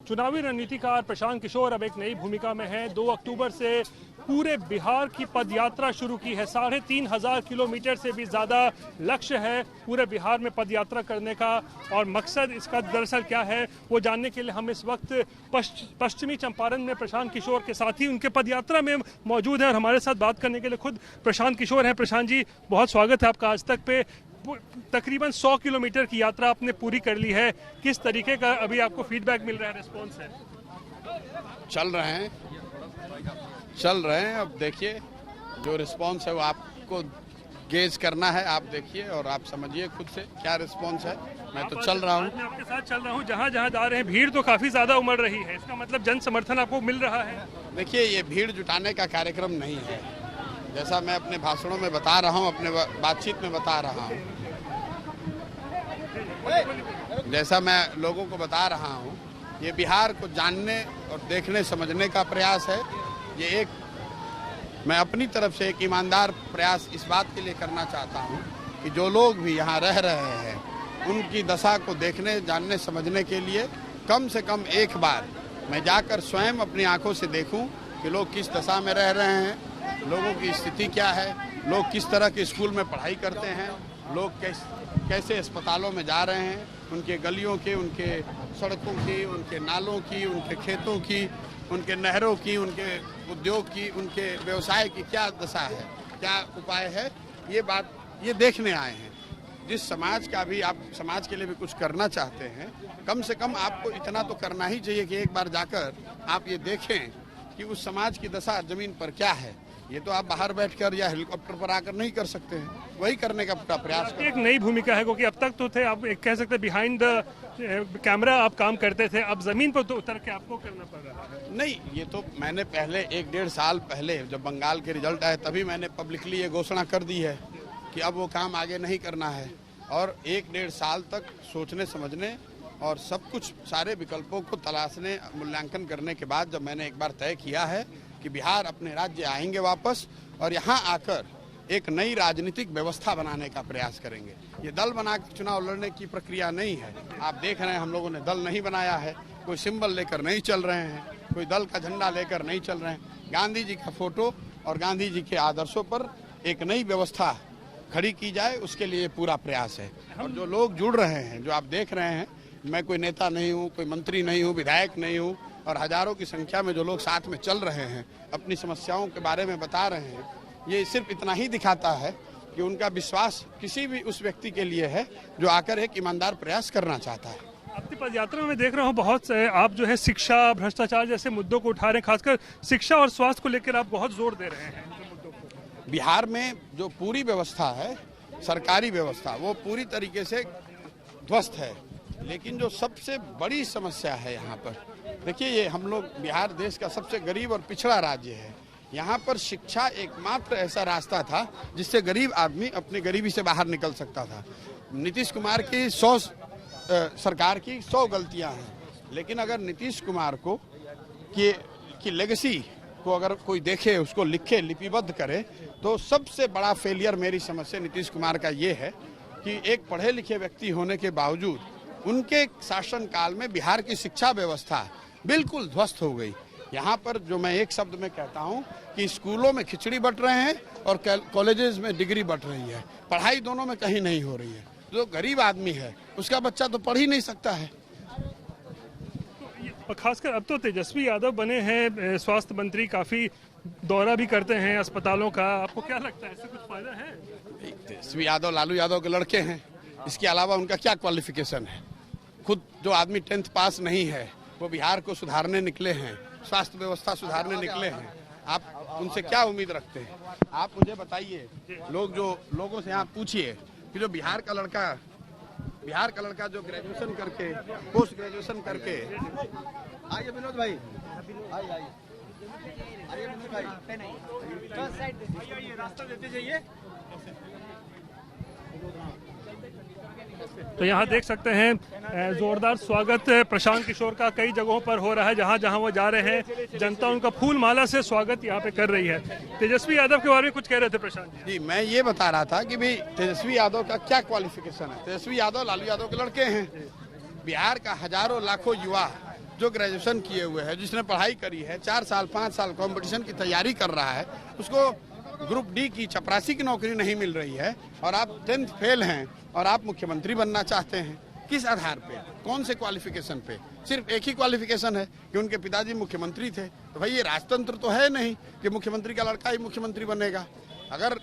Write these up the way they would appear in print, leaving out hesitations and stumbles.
चुनावी रणनीतिकार प्रशांत किशोर अब एक नई भूमिका में हैं। 2 अक्टूबर से पूरे बिहार की पदयात्रा शुरू की है। 3,500 किलोमीटर से भी ज़्यादा लक्ष्य है पूरे बिहार में पदयात्रा करने का। और मकसद इसका दरअसल क्या है वो जानने के लिए हम इस वक्त पश्चिमी चंपारण में प्रशांत किशोर के साथ ही उनके पदयात्रा में मौजूद हैं। और हमारे साथ बात करने के लिए खुद प्रशांत किशोर हैं। प्रशांत जी, बहुत स्वागत है आपका आज तक पे। तकरीबन 100 किलोमीटर की यात्रा आपने पूरी कर ली है। किस तरीके का अभी आपको फीडबैक मिल रहा है, रिस्पॉन्स है? चल रहे हैं। अब देखिए जो रिस्पॉन्स है वो आपको गेज करना है। आप देखिए और आप समझिए खुद से क्या रिस्पॉन्स है। मैं तो चल रहा हूँ, मैं आपके साथ चल रहा हूँ। जहाँ जहाँ जा रहे हैं भीड़ तो काफी ज्यादा उमड़ रही है। इसका मतलब जन समर्थन आपको मिल रहा है? देखिए ये भीड़ जुटाने का कार्यक्रम नहीं है। जैसा मैं अपने भाषणों में बता रहा हूँ, अपने बातचीत में बता रहा हूँ, जैसा मैं लोगों को बता रहा हूँ, ये बिहार को जानने और देखने समझने का प्रयास है। ये एक मैं अपनी तरफ से एक ईमानदार प्रयास इस बात के लिए करना चाहता हूँ कि जो लोग भी यहाँ रह रहे हैं उनकी दशा को देखने, जानने, समझने के लिए कम से कम एक बार मैं जाकर स्वयं अपनी आंखों से देखूं कि लोग किस दशा में रह रहे हैं, लोगों की स्थिति क्या है, लोग किस तरह के स्कूल में पढ़ाई करते हैं, लोग कैसे अस्पतालों में जा रहे हैं, उनके गलियों के, उनके सड़कों की, उनके नालों की, उनके खेतों की, उनके नहरों की, उनके उद्योग की, उनके व्यवसाय की क्या दशा है, क्या उपाय है। ये देखने आए हैं। जिस समाज का भी आप समाज के लिए भी कुछ करना चाहते हैं, कम से कम आपको इतना तो करना ही चाहिए कि एक बार जाकर आप ये देखें कि उस समाज की दशा जमीन पर क्या है। ये तो आप बाहर बैठकर या हेलीकॉप्टर पर आकर नहीं कर सकते हैं। वही करने का पूरा प्रयास एक नई भूमिका है क्योंकि अब तक तो थे, आप कह सकते हैं बिहाइंड द कैमरा आप काम करते थे, अब जमीन पर तो उतर के आपको करना पड़ रहा है। नहीं, ये तो मैंने पहले 1-1.5 साल पहले जब बंगाल के रिजल्ट आए तभी मैंने पब्लिकली ये घोषणा कर दी है कि अब वो काम आगे नहीं करना है। और 1-1.5 साल तक सोचने समझने और सब कुछ सारे विकल्पों को तलाशने, मूल्यांकन करने के बाद जब मैंने एक बार तय किया है कि बिहार अपने राज्य आएंगे वापस और यहाँ आकर एक नई राजनीतिक व्यवस्था बनाने का प्रयास करेंगे। ये दल बनाकर चुनाव लड़ने की प्रक्रिया नहीं है। आप देख रहे हैं हम लोगों ने दल नहीं बनाया है, कोई सिंबल लेकर नहीं चल रहे हैं, कोई दल का झंडा लेकर नहीं चल रहे हैं। गांधी जी का फोटो और गांधी जी के आदर्शों पर एक नई व्यवस्था खड़ी की जाए, उसके लिए पूरा प्रयास है। और जो लोग जुड़ रहे हैं, जो आप देख रहे हैं, मैं कोई नेता नहीं हूँ, कोई मंत्री नहीं हूँ, विधायक नहीं हूँ, और हजारों की संख्या में जो लोग साथ में चल रहे हैं, अपनी समस्याओं के बारे में बता रहे हैं, ये सिर्फ इतना ही दिखाता है कि उनका विश्वास किसी भी उस व्यक्ति के लिए है जो आकर एक ईमानदार प्रयास करना चाहता है। अपनी पदयात्रा में देख रहा हूँ बहुत से आप जो है शिक्षा, भ्रष्टाचार जैसे मुद्दों को उठा रहे हैं। खासकर शिक्षा और स्वास्थ्य को लेकर आप बहुत जोर दे रहे हैं मुद्दों को। बिहार में जो पूरी व्यवस्था है, सरकारी व्यवस्था, वो पूरी तरीके से ध्वस्त है। लेकिन जो सबसे बड़ी समस्या है यहाँ पर, देखिए ये हम लोग बिहार देश का सबसे गरीब और पिछड़ा राज्य है। यहाँ पर शिक्षा एकमात्र ऐसा रास्ता था जिससे गरीब आदमी अपनी गरीबी से बाहर निकल सकता था। नीतीश कुमार की सरकार की 100 गलतियाँ हैं, लेकिन अगर नीतीश कुमार को की लेगेसी को अगर कोई देखे, उसको लिखे, लिपिबद्ध करे, तो सबसे बड़ा फेलियर मेरी समझ से नीतीश कुमार का ये है कि एक पढ़े लिखे व्यक्ति होने के बावजूद उनके शासनकाल में बिहार की शिक्षा व्यवस्था बिल्कुल ध्वस्त हो गई। यहाँ पर जो मैं एक शब्द में कहता हूँ कि स्कूलों में खिचड़ी बंट रहे हैं और कॉलेजेस में डिग्री बंट रही है, पढ़ाई दोनों में कहीं नहीं हो रही है। जो गरीब आदमी है उसका बच्चा तो पढ़ ही नहीं सकता है। खासकर अब तो तेजस्वी यादव बने हैं स्वास्थ्य मंत्री, काफी दौरा भी करते हैं अस्पतालों का। आपको क्या लगता है, इससे कुछ फायदा है? तेजस्वी यादव लालू यादव के लड़के हैं, इसके अलावा उनका क्या क्वालिफिकेशन है? खुद जो आदमी 10th पास नहीं है वो बिहार को सुधारने निकले हैं, स्वास्थ्य व्यवस्था सुधारने निकले हैं। आप उनसे क्या उम्मीद रखते हैं? आप मुझे बताइए। लोगों से आप पूछिए कि जो बिहार का लड़का जो ग्रेजुएशन करके, पोस्ट ग्रेजुएशन करके, आइए विनोद भाई, आइए विनोद भाई, रास्ता देते जाइए। तो यहाँ देख सकते हैं जोरदार स्वागत प्रशांत किशोर का कई जगहों पर हो रहा है। जहाँ जहाँ वो जा रहे हैं जनता उनका फूल माला से स्वागत यहाँ पे कर रही है। तेजस्वी यादव के बारे में कुछ कह रहे थे प्रशांत जी? मैं ये बता रहा था कि भाई तेजस्वी यादव का क्या क्वालिफिकेशन है। तेजस्वी यादव लालू यादव के लड़के हैं। बिहार का हजारों लाखों युवा जो ग्रेजुएशन किए हुए है, जिसने पढ़ाई करी है, 4 साल 5 साल कंपटीशन की तैयारी कर रहा है, उसको ग्रुप डी की चपरासी की नौकरी नहीं मिल रही है और आप 10th फेल हैं और आप मुख्यमंत्री बनना चाहते हैं, किस आधार पे, कौन से क्वालिफिकेशन पे? सिर्फ एक ही क्वालिफिकेशन है कि उनके पिताजी मुख्यमंत्री थे। तो भाई ये राजतंत्र तो है नहीं कि मुख्यमंत्री का लड़का ही मुख्यमंत्री बनेगा। अगर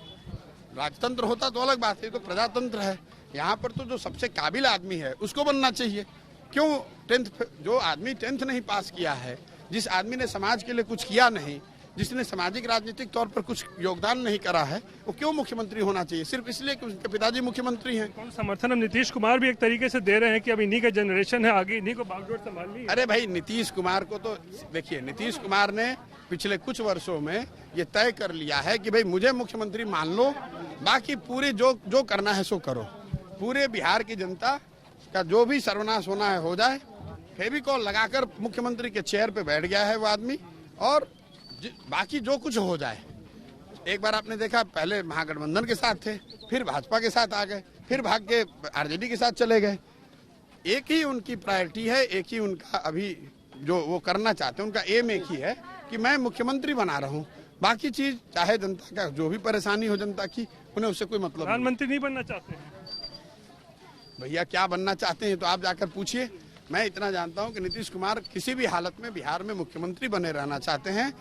राजतंत्र होता तो अलग बात है, तो प्रजातंत्र है। यहाँ पर तो जो सबसे काबिल आदमी है उसको बनना चाहिए। क्यों 10th, जो आदमी 10th नहीं पास किया है, जिस आदमी ने समाज के लिए कुछ किया नहीं, जिसने सामाजिक राजनीतिक तौर पर कुछ योगदान नहीं करा है, वो क्यों मुख्यमंत्री होना चाहिए? सिर्फ इसलिए कि उनके पिताजी मुख्यमंत्री हैं। कौन समर्थन अब नीतीश कुमार भी एक तरीके से दे रहे हैं कि अब इन्हीं का जनरेशन है, आगे इन्हीं को बागडोर संभालनी है। अरे भाई नीतीश कुमार को तो देखिए, नीतीश कुमार ने पिछले कुछ वर्षों में ये तय कर लिया है कि भाई मुझे मुख्यमंत्री मान लो, बाकी पूरे जो करना है सो करो। पूरे बिहार की जनता का जो भी सर्वनाश होना है हो जाए। फेविकॉल लगाकर मुख्यमंत्री के चेयर पे बैठ गया है वो आदमी, और बाकी जो कुछ हो जाए। एक बार आपने देखा, पहले महागठबंधन के साथ थे, फिर भाजपा के साथ आ गए, फिर भाग के आरजेडी के साथ चले गए। एक ही उनकी प्रायोरिटी है, एक ही उनका अभी जो वो करना चाहते हैं, उनका एम एक ही है कि मैं मुख्यमंत्री बना रहा हूँ। बाकी चीज चाहे जनता का जो भी परेशानी हो जनता की, उन्हें उससे कोई मतलब। प्रधानमंत्री नहीं बनना चाहते भैया, क्या बनना चाहते हैं तो आप जाकर पूछिए। मैं इतना जानता हूं कि नीतीश कुमार किसी भी हालत में बिहार में मुख्यमंत्री बने रहना चाहते हैं।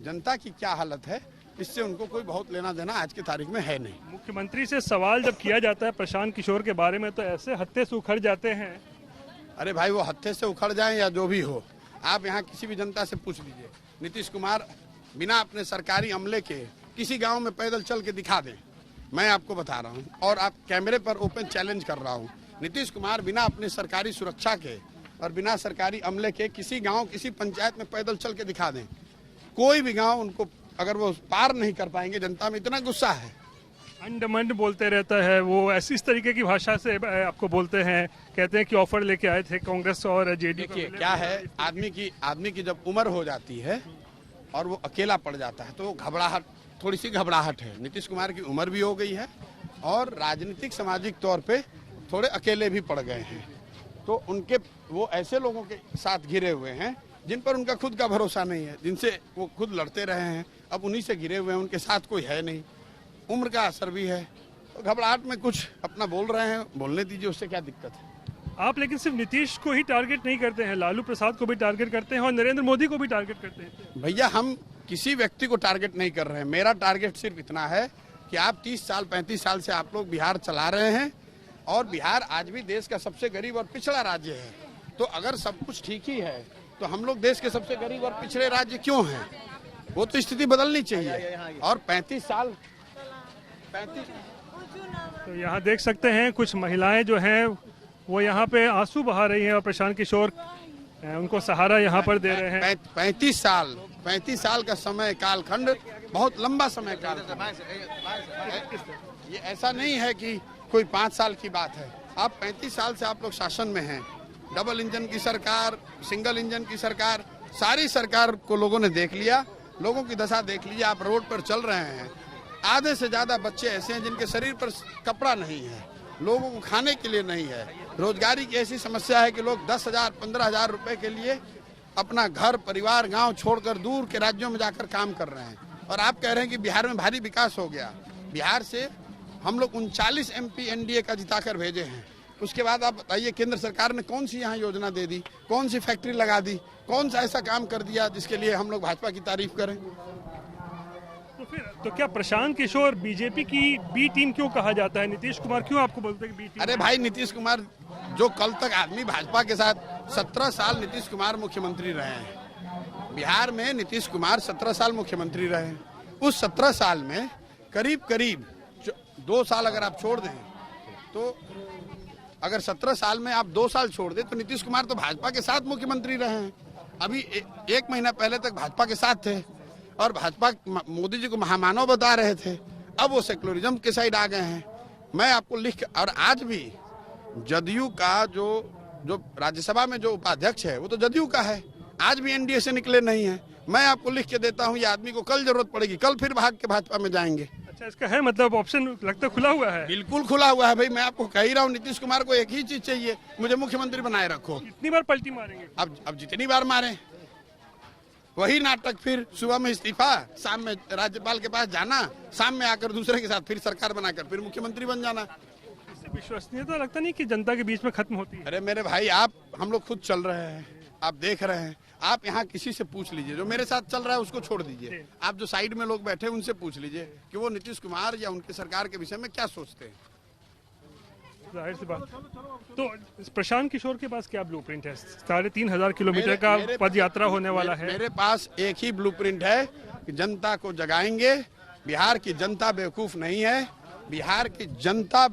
जनता की क्या हालत है इससे उनको कोई बहुत लेना देना आज की तारीख में है नहीं। मुख्यमंत्री से सवाल जब किया जाता है प्रशांत किशोर के बारे में तो ऐसे हत्थे से उखड़ जाते हैं। अरे भाई, वो हत्थे से उखड़ जाए या जो भी हो, आप यहाँ किसी भी जनता से पूछ लीजिए। नीतीश कुमार बिना अपने सरकारी अमले के किसी गाँव में पैदल चल के दिखा दें, मैं आपको बता रहा हूँ और आप कैमरे पर ओपन चैलेंज कर रहा हूँ। नीतीश कुमार बिना अपनी सरकारी सुरक्षा के और बिना सरकारी अमले के किसी गांव, किसी पंचायत में पैदल चल के दिखा दें, कोई भी गांव उनको अगर वो पार नहीं कर पाएंगे। जनता में इतना गुस्सा है, अंडमंड बोलते रहता है वो, ऐसी इस तरीके की भाषा से आपको बोलते हैं। कहते हैं कि ऑफर लेके आए थे कांग्रेस और जेडीयू। देखिए क्या है, आदमी की जब उम्र हो जाती है और वो अकेला पड़ जाता है तो घबराहट, थोड़ी सी घबराहट है। नीतीश कुमार की उम्र भी हो गई है और राजनीतिक सामाजिक तौर पे थोड़े अकेले भी पड़ गए हैं। तो उनके वो ऐसे लोगों के साथ घिरे हुए हैं जिन पर उनका खुद का भरोसा नहीं है, जिनसे वो खुद लड़ते रहे हैं, अब उन्हीं से घिरे हुए हैं, उनके साथ कोई है नहीं। उम्र का असर भी है, तो घबराहट में कुछ अपना बोल रहे हैं, बोलने दीजिए, उससे क्या दिक्कत है। आप लेकिन सिर्फ नीतीश को ही टारगेट नहीं करते हैं, लालू प्रसाद को भी टारगेट करते हैं और नरेंद्र मोदी को भी टारगेट करते हैं। भैया, हम किसी व्यक्ति को टारगेट नहीं कर रहे हैं। मेरा टारगेट सिर्फ इतना है कि आप 30 साल 35 साल से आप लोग बिहार चला रहे हैं और बिहार आज भी देश का सबसे गरीब और पिछड़ा राज्य है। तो अगर सब कुछ ठीक ही है तो हम लोग देश के सबसे गरीब और पिछड़े राज्य क्यों हैं? वो तो स्थिति बदलनी चाहिए। और 35 तो यहाँ देख सकते हैं कुछ महिलाएं जो हैं वो यहाँ पे आंसू बहा रही हैं और प्रशांत किशोर उनको सहारा यहाँ पर दे रहे हैं। 35 साल का समय कालखंड बहुत लंबा समय काल। ये ऐसा नहीं है कि कोई 5 साल की बात है। आप 35 साल से आप लोग शासन में हैं। डबल इंजन की सरकार, सिंगल इंजन की सरकार, सारी सरकार को लोगों ने देख लिया, लोगों की दशा देख लीजिए। आप रोड पर चल रहे हैं, आधे से ज्यादा बच्चे ऐसे हैं जिनके शरीर पर कपड़ा नहीं है, लोगों को खाने के लिए नहीं है। रोजगारी की ऐसी समस्या है कि लोग 10,000 15,000 रुपए के लिए अपना घर परिवार गांव छोड़कर दूर के राज्यों में जाकर काम कर रहे हैं। और आप कह रहे हैं कि बिहार में भारी विकास हो गया। बिहार से हम लोग 39 MP NDA का जिताकर भेजे हैं। उसके बाद आप बताइए केंद्र सरकार ने कौन सी यहाँ योजना दे दी, कौन सी फैक्ट्री लगा दी, कौन सा ऐसा काम कर दिया जिसके लिए हम लोग भाजपा की तारीफ करें। तो क्या प्रशांत किशोर बीजेपी की बी टीम क्यों कहा जाता है? नीतीश कुमार क्यों आपको बोलते हैं कि बी टीम? अरे भाई, नीतीश कुमार जो कल तक आदमी भाजपा के साथ 17 साल नीतीश कुमार मुख्यमंत्री रहे हैं। बिहार में नीतीश कुमार 17 साल मुख्यमंत्री रहे हैं। उस 17 साल में करीब 2 साल अगर आप छोड़ दें तो अगर 17 साल में आप 2 साल छोड़ दें तो नीतीश कुमार तो भाजपा के साथ मुख्यमंत्री रहे हैं। अभी 1 महीना पहले तक भाजपा के साथ थे और भाजपा मोदी जी को महामानव बता रहे थे। अब वो सेकुलरिज्म के साइड आ गए हैं। मैं आपको लिख, और आज भी जदयू का जो राज्यसभा में जो उपाध्यक्ष है वो तो जदयू का है, आज भी NDA से निकले नहीं है। मैं आपको लिख के देता हूँ, ये आदमी को कल जरूरत पड़ेगी, कल फिर भाग के भाजपा में जाएंगे। अच्छा, इसका है मतलब ऑप्शन लगता खुला हुआ है। बिल्कुल खुला हुआ है भाई, मैं आपको कह ही रहा हूँ, नीतीश कुमार को एक ही चीज चाहिए, मुझे मुख्यमंत्री बनाए रखो। कितनी बार पलटी मारेंगे? अब जितनी बार मारे वही नाटक, फिर सुबह में इस्तीफा, शाम में राज्यपाल के पास जाना, शाम में आकर दूसरे के साथ फिर सरकार बनाकर फिर मुख्यमंत्री बन जाना। इससे विश्वसनीयता लगता नहीं कि जनता के बीच में खत्म होती है? अरे मेरे भाई, हम लोग खुद चल रहे हैं, आप देख रहे हैं, आप यहाँ किसी से पूछ लीजिए, जो मेरे साथ चल रहा है उसको छोड़ दीजिए, आप जो साइड में लोग बैठे हैं उनसे पूछ लीजिए कि वो नीतीश कुमार या उनकी सरकार के विषय में क्या सोचते हैं। जाहिर सी बात। तो प्रशांत किशोर के पास क्या ब्लूप्रिंट है? 3,500 किलोमीटर का पद यात्रा होने वाला है। मेरे पास एक ही ब्लूप्रिंट है कि जनता को जगाएंगे। बिहार की जनता बेवकूफ नहीं है, बिहार की जनता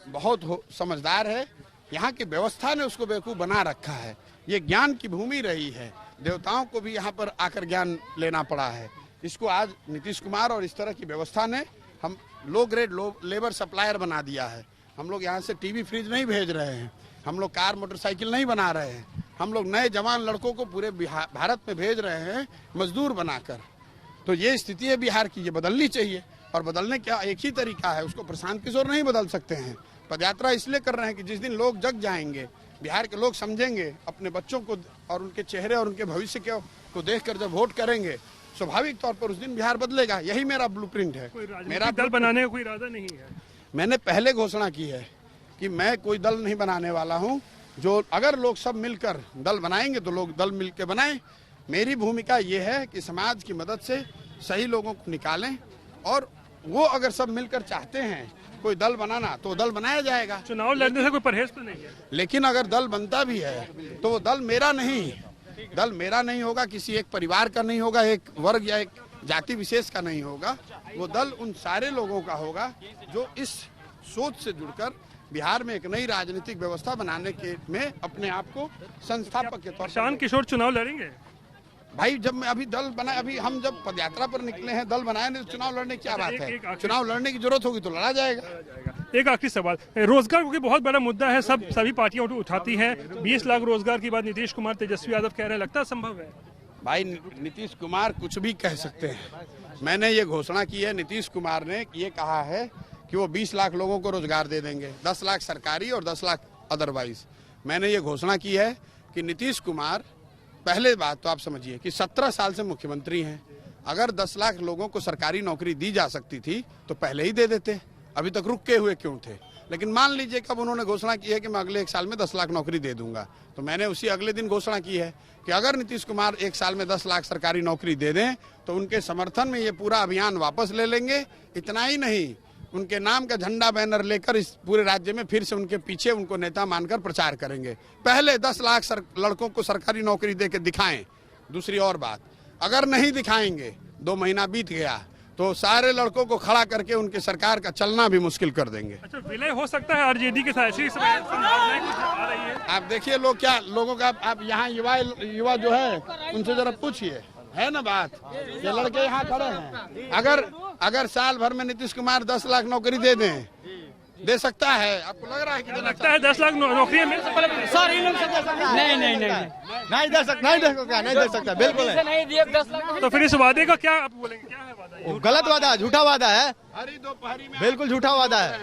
बहुत समझदार है, यहाँ की व्यवस्था ने उसको बेवकूफ बना रखा है। ये ज्ञान की भूमि रही है, देवताओं को भी यहाँ पर आकर ज्ञान लेना पड़ा है। इसको आज नीतीश कुमार और इस तरह की व्यवस्था ने हम लो ग्रेड लेबर सप्लायर बना दिया है। हम लोग यहाँ से टीवी फ्रिज नहीं भेज रहे हैं, हम लोग कार मोटरसाइकिल नहीं बना रहे हैं, हम लोग नए जवान लड़कों को पूरे भारत में भेज रहे हैं मजदूर बनाकर। तो ये स्थिति है बिहार की, ये बदलनी चाहिए, और बदलने का एक ही तरीका है, उसको प्रशांत किशोर नहीं बदल सकते हैं। पदयात्रा इसलिए कर रहे हैं कि जिस दिन लोग जग जाएंगे, बिहार के लोग समझेंगे, अपने बच्चों को और उनके चेहरे और उनके भविष्य को देखकर जब वोट करेंगे, स्वाभाविक तौर पर उस दिन बिहार बदलेगा। यही मेरा ब्लूप्रिंट है। मेरा दल बनाने का कोई इरादा नहीं है। मैंने पहले घोषणा की है कि मैं कोई दल नहीं बनाने वाला हूं। जो अगर लोग सब मिलकर दल बनाएंगे तो लोग दल मिलकर बनाएं। मेरी भूमिका ये है कि समाज की मदद से सही लोगों को निकालें, और वो अगर सब मिलकर चाहते हैं कोई दल बनाना तो दल बनाया जाएगा। चुनाव लड़ने से कोई परहेज तो नहीं है, लेकिन अगर दल बनता भी है तो वो दल मेरा नहीं होगा, किसी एक परिवार का नहीं होगा, एक वर्ग या एक जाति विशेष का नहीं होगा। वो दल उन सारे लोगों का होगा जो इस सोच से जुड़कर बिहार में एक नई राजनीतिक व्यवस्था बनाने के में अपने आप को संस्थापक के तौर पर। प्रशांत किशोर चुनाव लड़ेंगे भाई? जब मैं अभी दल बना, अभी हम जब पदयात्रा पर निकले हैं, दल बनाए नहीं तो चुनाव लड़ने की क्या बात है? चुनाव लड़ने की जरूरत होगी तो लड़ा जाएगा। एक आखिरी सवाल, रोजगार क्योंकि बहुत बड़ा मुद्दा है, सभी पार्टियां उठाती हैं। 20 लाख रोजगार की बात नीतीश कुमार, तेजस्वी यादव कह रहे हैं, लगता संभव है? भाई नीतीश कुमार कुछ भी कह सकते हैं। मैंने ये घोषणा की है, नीतीश कुमार ने ये कहा है कि वो 20 लाख लोगों को रोजगार दे देंगे, 10 लाख सरकारी और 10 लाख अदरवाइज। मैंने ये घोषणा की है कि नीतीश कुमार, पहले बात तो आप समझिए कि 17 साल से मुख्यमंत्री हैं। अगर 10 लाख लोगों को सरकारी नौकरी दी जा सकती थी तो पहले ही दे देते, अभी तक रुके हुए क्यों थे? लेकिन मान लीजिए कब उन्होंने घोषणा की है कि मैं अगले 1 साल में 10 लाख नौकरी दे दूंगा, तो मैंने उसी अगले दिन घोषणा की है कि अगर नीतीश कुमार 1 साल में 10 लाख सरकारी नौकरी दे दें तो उनके समर्थन में ये पूरा अभियान वापस ले लेंगे। इतना ही नहीं, उनके नाम का झंडा बैनर लेकर इस पूरे राज्य में फिर से उनके पीछे उनको नेता मानकर प्रचार करेंगे। पहले 10 लाख लड़कों को सरकारी नौकरी दे के दिखाएं। दूसरी और बात, अगर नहीं दिखाएंगे, 2 महीना बीत गया तो सारे लड़कों को खड़ा करके उनकी सरकार का चलना भी मुश्किल कर देंगे। अच्छा, विलय हो सकता है आरजेडी के साथ, ऐसी संभावनाएं कुछ आ रही है? आप देखिए लोगों का, आप यहाँ युवा जो है उनसे जरा पूछिए, है ना बात? ये लड़के यहाँ खड़े हैं, अगर साल भर में नीतीश कुमार 10 लाख नौकरी दे सकता है? आपको लग रहा है कि लगता है 10 लाख नौकरियां मिल सकती है? सर इन लोग से दे सकता है? नहीं दे सकता बिल्कुल नहीं दिए 10 लाख। तो फिर इस वादे का क्या आप बोलेंगे? क्या है वादा? गलत वादा, झूठा वादा है, हरी दोपहरी में, बिल्कुल झूठा वादा है।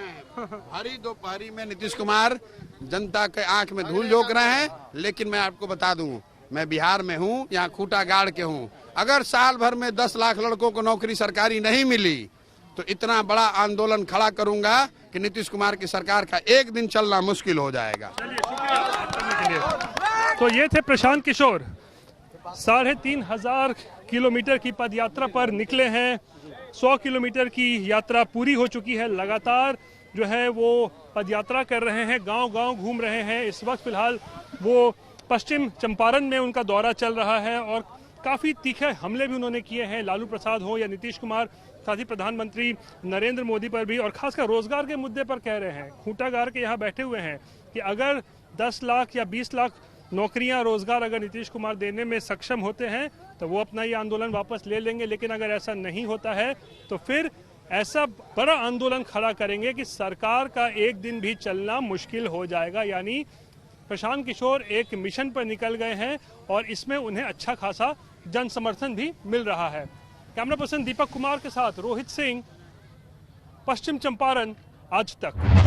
हरी दोपहरी में नीतीश कुमार जनता के आंख में धूल झोंक रहे हैं। लेकिन मैं आपको बता दूं, मैं बिहार में हूँ, यहाँ खूंटा गाड़ के हूँ। अगर साल भर में 10 लाख लड़कों को नौकरी सरकारी नहीं मिली तो इतना बड़ा आंदोलन खड़ा करूंगा कि नीतीश कुमार की सरकार का एक दिन चलना मुश्किल हो जाएगा। तो ये थे प्रशांत किशोर, 3,500 किलोमीटर की पदयात्रा पर निकले हैं। 100 किलोमीटर की यात्रा पूरी हो चुकी है। लगातार जो है वो पदयात्रा कर रहे हैं, गांव-गांव घूम रहे हैं। इस वक्त फिलहाल वो पश्चिम चंपारण में उनका दौरा चल रहा है और काफ़ी तीखे हमले भी उन्होंने किए हैं, लालू प्रसाद हो या नीतीश कुमार, साथ ही प्रधानमंत्री नरेंद्र मोदी पर भी, और खासकर रोजगार के मुद्दे पर कह रहे हैं। खूंटा गाड़ के यहाँ बैठे हुए हैं कि अगर 10 लाख या 20 लाख नौकरियां, रोजगार अगर नीतीश कुमार देने में सक्षम होते हैं तो वो अपना ये आंदोलन वापस ले लेंगे। लेकिन अगर ऐसा नहीं होता है तो फिर ऐसा बड़ा आंदोलन खड़ा करेंगे कि सरकार का एक दिन भी चलना मुश्किल हो जाएगा। यानी प्रशांत किशोर एक मिशन पर निकल गए हैं और इसमें उन्हें अच्छा खासा जन समर्थन भी मिल रहा है। कैमरा पर्सन दीपक कुमार के साथ रोहित सिंह, पश्चिम चंपारण आज तक।